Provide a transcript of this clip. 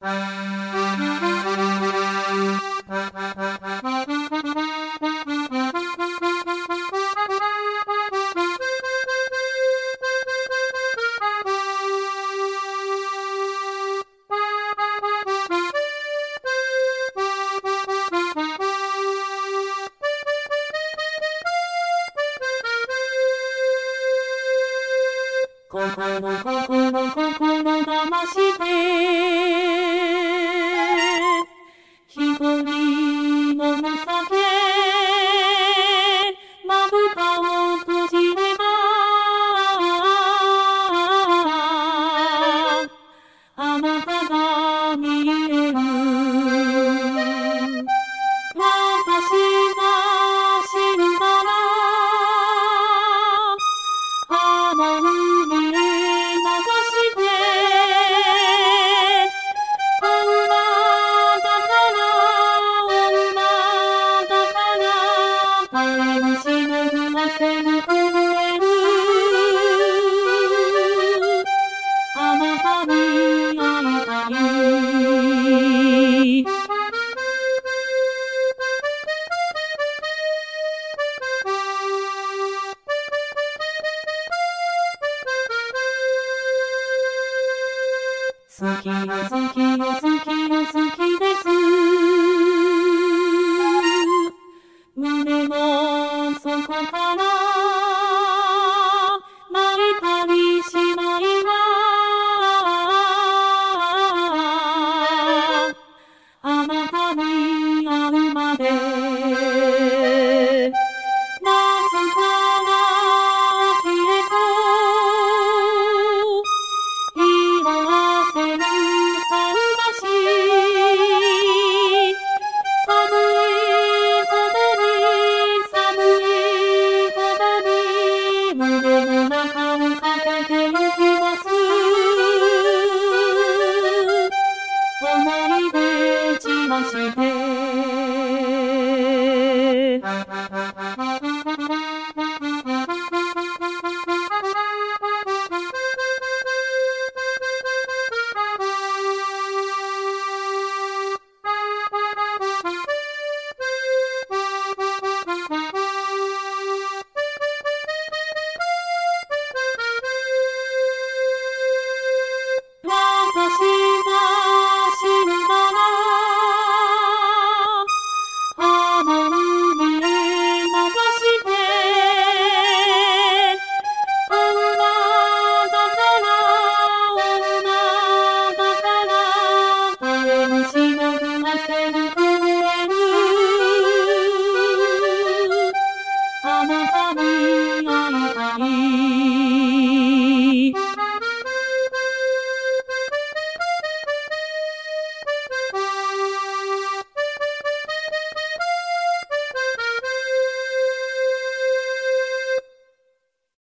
心騙して一人の情けまぶたを閉じればあなたが見える私が死んだらあの海へ流して女だから誰も死ぬませぬ震えるあなたに会いたい好きよ好きよ好きよ好きです胸の底から泣いたりしないわあなたに会うまで夏から秋へと色あせる桟橋寒いほどに胸の中を駆けてゆきます思い出散らして